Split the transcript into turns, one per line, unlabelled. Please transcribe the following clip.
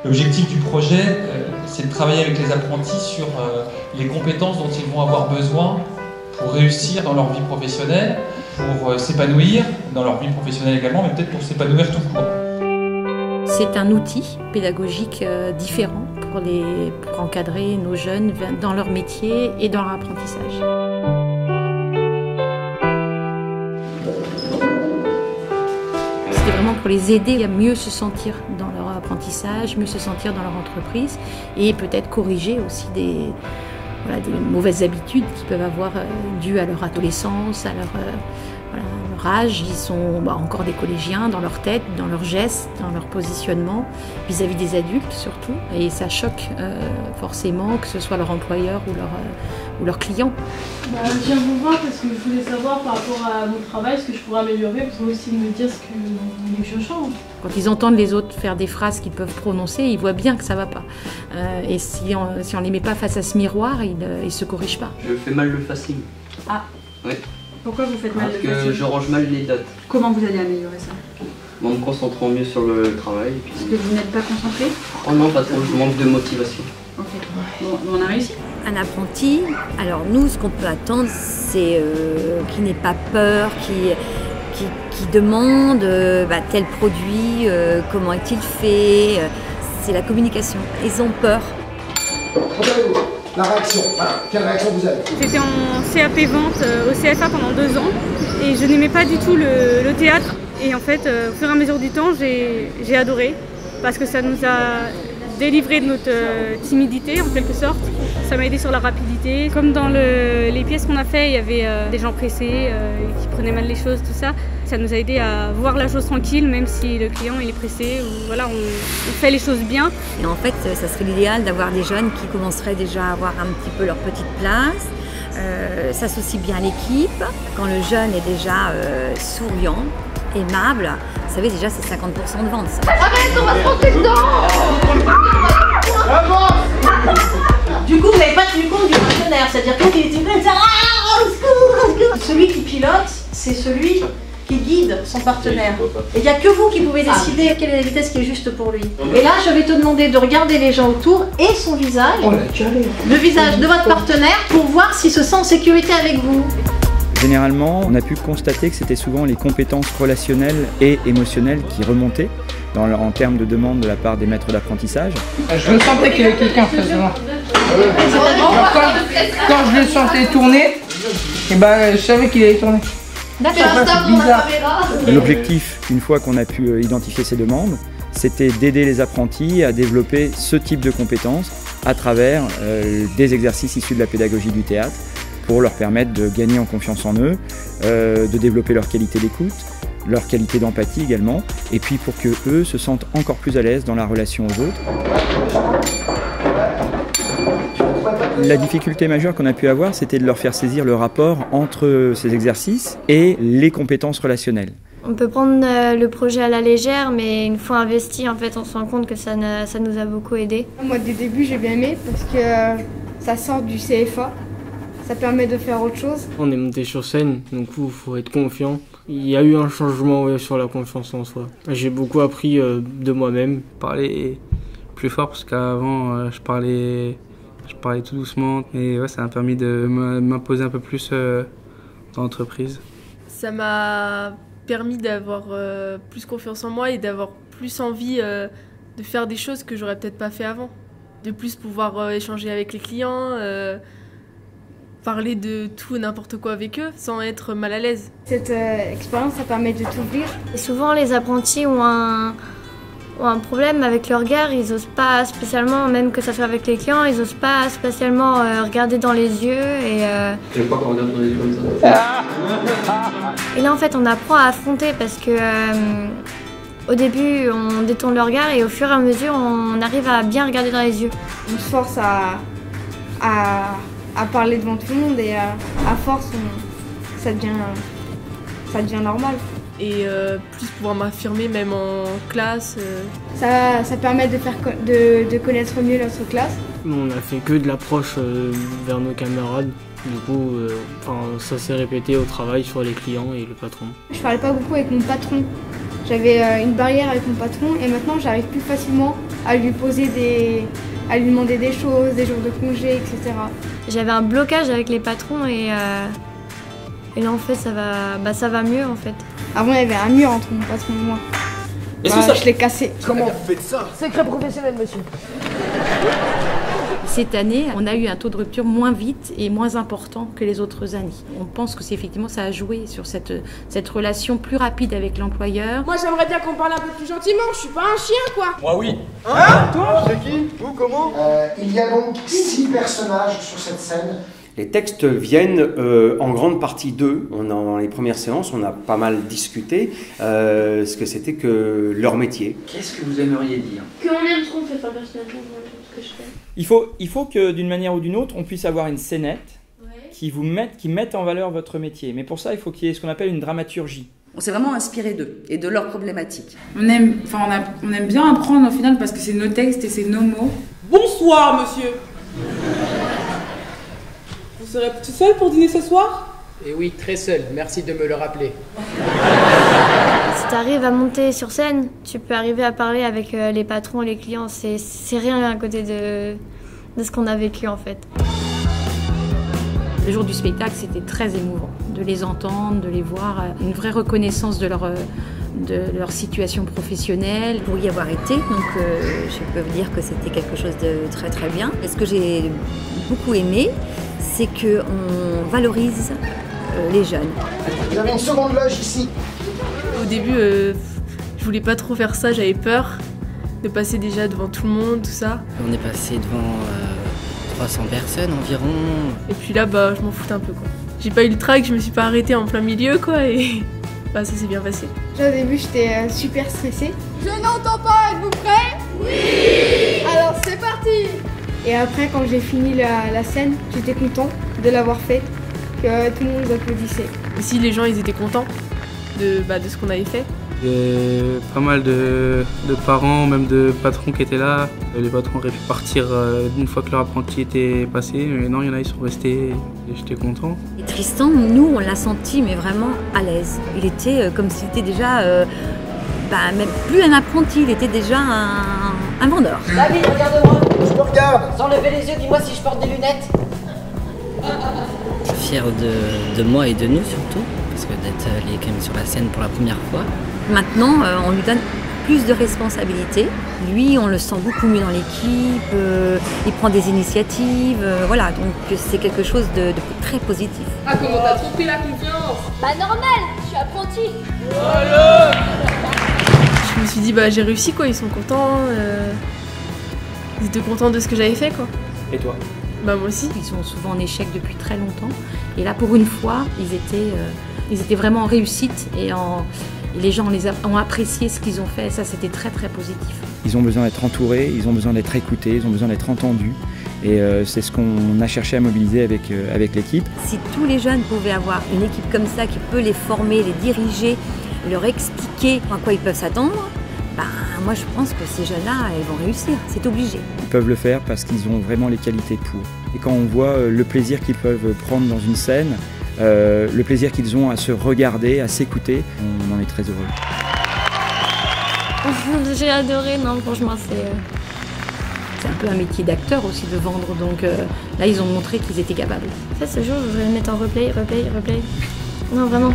L'objectif du projet, c'est de travailler avec les apprentis sur les compétences dont ils vont avoir besoin pour réussir dans leur vie professionnelle, pour s'épanouir dans leur vie professionnelle également, mais peut-être pour s'épanouir tout court.
C'est un outil pédagogique différent pour encadrer nos jeunes dans leur métier et dans leur apprentissage. C'était vraiment pour les aider à mieux se sentir dans leur apprentissage, mieux se sentir dans leur entreprise et peut-être corriger aussi des mauvaises habitudes qu'ils peuvent avoir dues à leur adolescence, à leur âge. Ils sont encore des collégiens dans leur tête, dans leurs gestes, dans leur positionnement vis-à-vis des adultes surtout. Et ça choque forcément que ce soit leur employeur ou leur client.
Je viens vous voir parce que je voulais savoir par rapport à mon travail ce que je pourrais améliorer, pour aussi me dire ce que vous voulez que je change.
Quand ils entendent les autres faire des phrases qu'ils peuvent prononcer, ils voient bien que ça ne va pas. Et si on les met pas face à ce miroir, ils ne se corrigent pas.
Je fais mal le facing.
Ah.
Oui.
Pourquoi vous faites mal le facing?
Parce que je range mal les dates.
Comment vous allez améliorer ça?
En me concentrant mieux sur le travail.
Parce que vous n'êtes pas concentré?
Oh non, pas trop, je manque de motivation.
Ok. Bon, on a réussi?
Un apprenti, alors nous, ce qu'on peut attendre, c'est qu'il n'ait pas peur, qui demande tel produit, comment est-il fait, c'est la communication. Ils ont peur.
La réaction, voilà. Quelle réaction vous avez?
J'étais en CAP vente au CFA pendant 2 ans et je n'aimais pas du tout le théâtre. Et en fait, au fur et à mesure du temps, j'ai adoré parce que ça nous a délivré de notre timidité en quelque sorte. Ça m'a aidé sur la rapidité. Comme dans les pièces qu'on a fait, il y avait des gens pressés qui prenaient mal les choses, tout ça. Ça nous a aidé à voir la chose tranquille, même si le client il est pressé. Ou, voilà, on fait les choses bien.
Et en fait, ça serait l'idéal d'avoir des jeunes qui commenceraient déjà à avoir un petit peu leur petite place, s'associent bien à l'équipe. Quand le jeune est déjà souriant, aimable, vous savez déjà c'est 50% de vente ça.
Arrête, on va se monter dedans.
Du coup, vous n'avez pas tenu compte du partenaire, c'est-à-dire quand il était prêt, au secours. Celui qui pilote, c'est celui qui guide son partenaire. Et il n'y a que vous qui pouvez décider quelle est la vitesse qui est juste pour lui. Et là, je vais te demander de regarder les gens autour et son visage, le visage de votre partenaire, pour voir s'il se sent en sécurité avec vous.
Généralement, on a pu constater que c'était souvent les compétences relationnelles et émotionnelles qui remontaient en termes de demande de la part des maîtres d'apprentissage.
Je le sentais qu'il y avait quelqu'un en face de moi. Quand je le sentais tourner, je savais qu'il allait tourner.
L'objectif, une fois qu'on a pu identifier ces demandes, c'était d'aider les apprentis à développer ce type de compétences à travers des exercices issus de la pédagogie du théâtre, pour leur permettre de gagner en confiance en eux, de développer leur qualité d'écoute, leur qualité d'empathie également, et puis pour que eux se sentent encore plus à l'aise dans la relation aux autres. La difficulté majeure qu'on a pu avoir, c'était de leur faire saisir le rapport entre ces exercices et les compétences relationnelles.
On peut prendre le projet à la légère, mais une fois investi, en fait, on se rend compte que ça nous a beaucoup aidé.
Moi, dès le début, j'ai bien aimé parce que ça sort du CFA. Ça permet de faire autre chose.
On est monté sur scène, donc il faut être confiant. Il y a eu un changement sur la confiance en soi. J'ai beaucoup appris de moi-même.
Parler plus fort parce qu'avant je parlais tout doucement et ça m'a permis de m'imposer un peu plus dans l'entreprise.
Ça m'a permis d'avoir plus confiance en moi et d'avoir plus envie de faire des choses que j'aurais peut-être pas fait avant. De plus pouvoir échanger avec les clients, parler de tout et n'importe quoi avec eux sans être mal à l'aise.
Cette expérience, ça permet de t'ouvrir.
Souvent, les apprentis ont un problème avec le regard. Ils n'osent pas spécialement, même que ça soit avec les clients, ils n'osent pas spécialement regarder dans les yeux.
J'aime pas qu'on regarde dans les yeux comme ça.
Et là, en fait, on apprend à affronter parce que au début, on détourne le regard et au fur et à mesure, on arrive à bien regarder dans les yeux.
On se force à parler devant tout le monde et à force, ça devient normal.
Et plus pouvoir m'affirmer même en classe.
Ça permet de connaître mieux notre classe.
On a fait que de l'approche vers nos camarades. Du coup, ça s'est répété au travail sur les clients et le patron.
Je parlais pas beaucoup avec mon patron. j'avais une barrière avec mon patron et maintenant j'arrive plus facilement à lui à lui demander des choses, des jours de congé, etc.
J'avais un blocage avec les patrons et là en fait ça va mieux en fait.
Avant il y avait un mur entre mon patron et moi. Je l'ai cassé.
Comment vous faites ça?
Secret professionnel, monsieur.
Cette année, on a eu un taux de rupture moins vite et moins important que les autres années. On pense que effectivement ça a joué sur cette relation plus rapide avec l'employeur.
Moi j'aimerais bien qu'on parle un peu plus gentiment, je suis pas un chien quoi.
Moi oui.
Hein?
Toi? C'est qui? Où? Comment?
Il y a donc 6 personnages sur cette scène.
Les textes viennent en grande partie d'eux. Dans les premières séances, on a pas mal discuté ce que c'était que leur métier.
Qu'est-ce que vous aimeriez dire?
Qu'on aime ce qu'on fait, pas personnellement, ce que je fais.
Il faut que d'une manière ou d'une autre, on puisse avoir une scénette qui mette en valeur votre métier. Mais pour ça, il faut qu'il y ait ce qu'on appelle une dramaturgie.
On s'est vraiment inspiré d'eux et de leurs problématiques.
On aime bien apprendre au final parce que c'est nos textes et c'est nos mots.
Bonsoir monsieur. Vous serez tout seul pour dîner ce soir?
Eh oui, très seul. Merci de me le rappeler.
Si tu arrives à monter sur scène, tu peux arriver à parler avec les patrons et les clients. C'est rien à côté de ce qu'on a vécu en fait.
Le jour du spectacle, c'était très émouvant de les entendre, de les voir, une vraie reconnaissance de leur situation professionnelle.
Pour y avoir été, donc je peux vous dire que c'était quelque chose de très très bien. Et ce que j'ai beaucoup aimé, c'est qu'on valorise les jeunes.
Vous avez une seconde loge ici.
Au début, je voulais pas trop faire ça, j'avais peur de passer déjà devant tout le monde, tout ça.
On est passé devant 300 personnes environ.
Et puis là, je m'en foutais un peu quoi. J'ai pas eu le trac, je me suis pas arrêtée en plein milieu quoi et ça s'est bien passé.
Au début, j'étais super stressée.
Je n'entends pas, êtes-vous prêts? Oui. Alors c'est parti.
Et après, quand j'ai fini la scène, j'étais content de l'avoir faite, que tout le monde nous applaudissait.
Aussi, les gens, ils étaient contents de ce qu'on avait fait.
Il y avait pas mal de parents, même de patrons qui étaient là. Les patrons auraient pu partir une fois que leur apprenti était passé, mais non, il y en a, ils sont restés et j'étais content.
Et Tristan, nous, on l'a senti, mais vraiment à l'aise. Il était comme s'il était déjà, même plus un apprenti, il était déjà un vendeur.
David, regarde-moi.
Je me regarde.
Sans lever les yeux, dis-moi si je porte des lunettes.
Je suis fier de moi et de nous surtout, parce que d'être allé quand même sur la scène pour la première fois.
Maintenant, on lui donne plus de responsabilités. Lui, on le sent beaucoup mieux dans l'équipe, il prend des initiatives, voilà, donc c'est quelque chose de très positif.
Ah, comment t'as trop pris la confiance?
Bah normal, je suis apprenti.
Voilà.
Je me suis dit, j'ai réussi quoi, ils sont contents, ils étaient contents de ce que j'avais fait quoi.
Et toi?
Moi aussi. Ils sont souvent en échec depuis très longtemps. Et là, pour une fois, ils étaient vraiment en réussite et les gens ont apprécié ce qu'ils ont fait. Et ça, c'était très, très positif.
Ils ont besoin d'être entourés, ils ont besoin d'être écoutés, ils ont besoin d'être entendus. Et c'est ce qu'on a cherché à mobiliser avec l'équipe.
Si tous les jeunes pouvaient avoir une équipe comme ça qui peut les former, les diriger, leur expliquer à quoi ils peuvent s'attendre, moi je pense que ces jeunes-là, ils vont réussir, c'est obligé.
Ils peuvent le faire parce qu'ils ont vraiment les qualités pour. Et quand on voit le plaisir qu'ils peuvent prendre dans une scène, le plaisir qu'ils ont à se regarder, à s'écouter, on en est très heureux.
J'ai adoré, non franchement
c'est un peu un métier d'acteur aussi de vendre, donc là ils ont montré qu'ils étaient capables.
Ça, ce jour, je voudrais le mettre en replay. Non, vraiment.